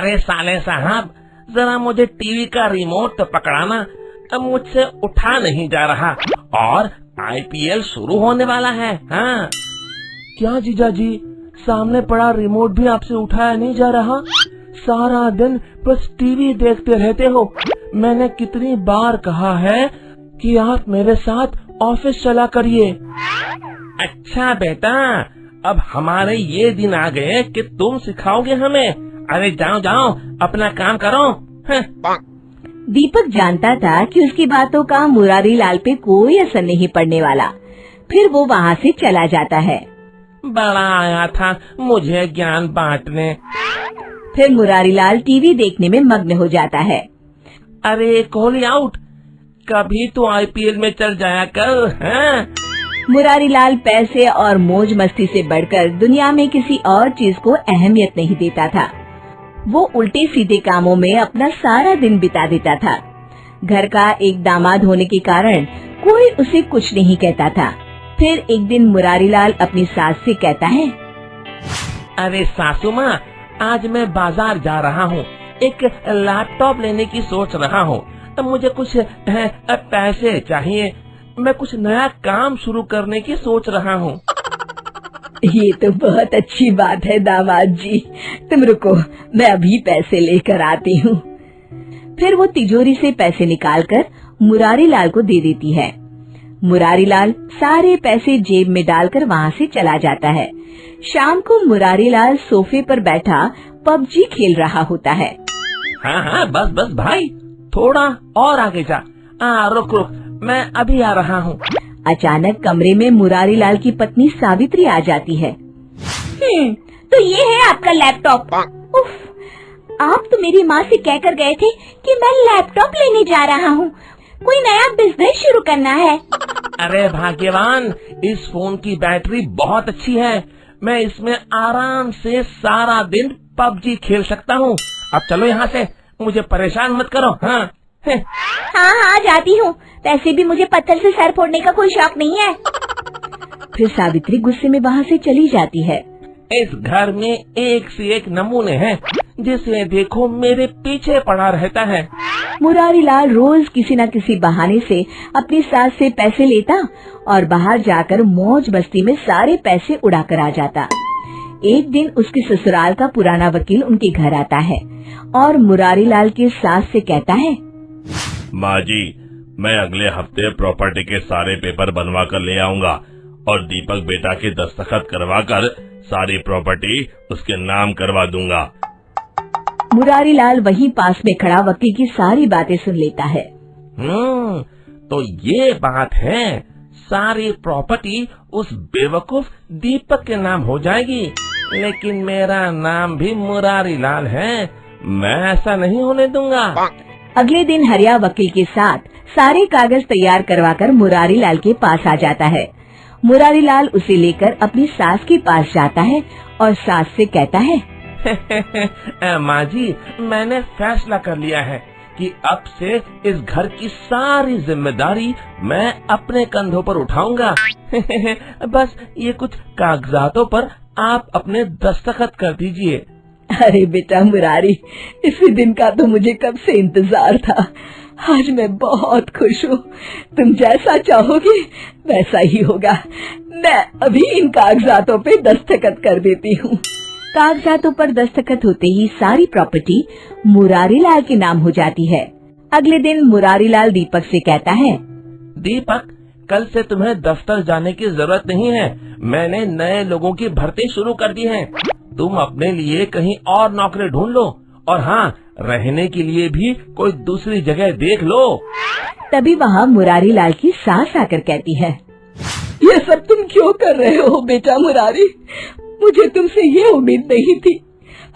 अरे साले साहब, जरा मुझे टीवी का रिमोट तो पकड़ाना, अब मुझसे उठा नहीं जा रहा और IPL शुरू होने वाला है। हाँ। क्या जीजा जी, सामने पड़ा रिमोट भी आपसे उठाया नहीं जा रहा? सारा दिन बस टीवी देखते रहते हो। मैंने कितनी बार कहा है कि आप मेरे साथ ऑफिस चला करिए। अच्छा बेटा, अब हमारे ये दिन आ गए कि तुम सिखाओगे हमें। अरे जाओ जाओ, अपना काम करो। दीपक जानता था कि उसकी बातों का मुरारी लाल पे कोई असर नहीं पड़ने वाला। फिर वो वहाँ से चला जाता है। बड़ा आया था मुझे ज्ञान बांटने। फिर मुरारी लाल टीवी देखने में मग्न हो जाता है। अरे कोहली आउट, कभी तो IPL में चल जाया कर। हाँ? मुरारी लाल पैसे और मौज मस्ती से बढ़कर दुनिया में किसी और चीज को अहमियत नहीं देता था। वो उल्टे सीधे कामों में अपना सारा दिन बिता देता था। घर का एक दामाद होने के कारण कोई उसे कुछ नहीं कहता था। फिर एक दिन मुरारी लाल अपनी सास से कहता है, अरे सासू माँ, आज मैं बाजार जा रहा हूँ, एक लैपटॉप लेने की सोच रहा हूँ। अब मुझे कुछ पैसे चाहिए, मैं कुछ नया काम शुरू करने की सोच रहा हूँ। ये तो बहुत अच्छी बात है दामाद जी, तुम रुको, मैं अभी पैसे लेकर आती हूँ। फिर वो तिजोरी से पैसे निकालकर मुरारी लाल को दे देती है। मुरारी लाल सारे पैसे जेब में डालकर वहाँ से चला जाता है। शाम को मुरारी लाल सोफे पर बैठा PUBG खेल रहा होता है। हाँ हाँ, बस बस भाई, थोड़ा और आगे जा। रुक रुक, मैं अभी आ रहा हूँ। अचानक कमरे में मुरारी लाल की पत्नी सावित्री आ जाती है। तो ये है आपका लैपटॉप। उफ, आप तो मेरी माँ से कहकर गए थे कि मैं लैपटॉप लेने जा रहा हूँ, कोई नया बिजनेस शुरू करना है। अरे भाग्यवान, इस फोन की बैटरी बहुत अच्छी है, मैं इसमें आराम से सारा दिन PUBG खेल सकता हूँ। अब चलो यहाँ से, मुझे परेशान मत करो। हाँ हाँ हाँ, जाती हूँ, वैसे भी मुझे पत्थर से सर फोड़ने का कोई शौक नहीं है। फिर सावित्री गुस्से में वहाँ से चली जाती है। इस घर में एक से एक नमूने हैं, जिसे देखो मेरे पीछे पड़ा रहता है। मुरारी लाल रोज किसी न किसी बहाने से अपनी सास से पैसे लेता और बाहर जाकर मौज मस्ती में सारे पैसे उड़ा कर आ जाता। एक दिन उसके ससुराल का पुराना वकील उनके घर आता है और मुरारी लाल की सास से कहता है, माँ जी, मैं अगले हफ्ते प्रॉपर्टी के सारे पेपर बनवा कर ले आऊंगा और दीपक बेटा के दस्तखत करवा कर सारी प्रॉपर्टी उसके नाम करवा दूंगा। मुरारी लाल वहीं पास में खड़ा वकील की सारी बातें सुन लेता है। तो ये बात है, सारी प्रॉपर्टी उस बेवकूफ दीपक के नाम हो जाएगी, लेकिन मेरा नाम भी मुरारी लाल है, मैं ऐसा नहीं होने दूंगा। अगले दिन हरिया वकील के साथ सारे कागज तैयार करवाकर मुरारी लाल के पास आ जाता है। मुरारी लाल उसे लेकर अपनी सास के पास जाता है और सास से कहता है, माँ जी, मैंने फैसला कर लिया है कि अब से इस घर की सारी जिम्मेदारी मैं अपने कंधों पर उठाऊंगा। बस ये कुछ कागजातों पर आप अपने दस्तखत कर दीजिए। अरे बेटा मुरारी, इसी दिन का तो मुझे कब से इंतजार था। आज मैं बहुत खुश हूँ। तुम जैसा चाहोगे वैसा ही होगा। मैं अभी इन कागजातों पे दस्तखत कर देती हूँ। कागजातों पर दस्तखत होते ही सारी प्रॉपर्टी मुरारी लाल के नाम हो जाती है। अगले दिन मुरारी लाल दीपक से कहता है, दीपक, कल से तुम्हें दफ्तर जाने की जरूरत नहीं है, मैंने नए लोगों की भर्ती शुरू कर दी है। तुम अपने लिए कहीं और नौकरी ढूंढ लो, और हाँ, रहने के लिए भी कोई दूसरी जगह देख लो। तभी वहाँ मुरारी लाल की सास आकर कहती है, ये सब तुम क्यों कर रहे हो बेटा मुरारी? मुझे तुमसे ये उम्मीद नहीं थी,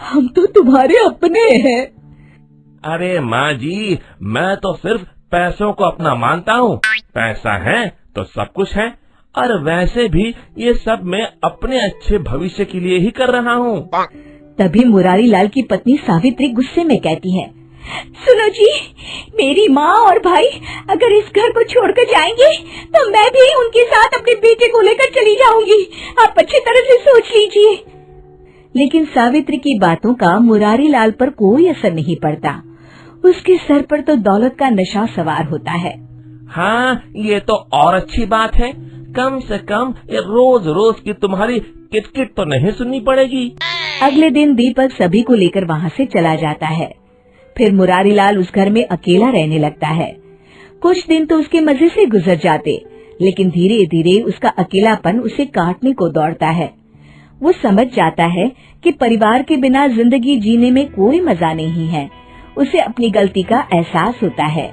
हम तो तुम्हारे अपने हैं। अरे माँ जी, मैं तो सिर्फ पैसों को अपना मानता हूँ, पैसा है तो सब कुछ है, और वैसे भी ये सब मैं अपने अच्छे भविष्य के लिए ही कर रहा हूँ। तभी मुरारी लाल की पत्नी सावित्री गुस्से में कहती है, सुनो जी, मेरी माँ और भाई अगर इस घर को छोड़कर जाएंगे तो मैं भी उनके साथ अपने बेटे को लेकर चली जाऊंगी। आप अच्छी तरह से सोच लीजिए। लेकिन सावित्री की बातों का मुरारी लाल पर कोई असर नहीं पड़ता। उसके सर पर तो दौलत का नशा सवार होता है। हाँ, ये तो और अच्छी बात है। कम से कम ये रोज रोज की तुम्हारी किटकिट तो नहीं सुननी पड़ेगी। अगले दिन दीपक सभी को लेकर वहाँ से चला जाता है। फिर मुरारी लाल उस घर में अकेला रहने लगता है। कुछ दिन तो उसके मजे से गुजर जाते, लेकिन धीरे धीरे उसका अकेलापन उसे काटने को दौड़ता है। वो समझ जाता है कि परिवार के बिना जिंदगी जीने में कोई मजा नहीं है। उसे अपनी गलती का एहसास होता है।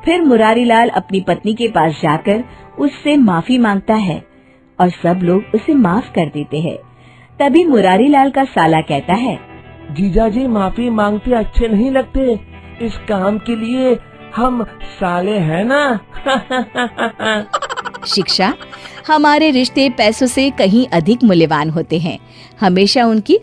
फिर मुरारी लाल अपनी पत्नी के पास जाकर उससे माफी मांगता है और सब लोग उसे माफ कर देते हैं। तभी मुरारी लाल का साला कहता है, जीजाजी माफी मांगते अच्छे नहीं लगते। इस काम के लिए हम साले हैं ना। शिक्षा, हमारे रिश्ते पैसों से कहीं अधिक मूल्यवान होते हैं। हमेशा उनकी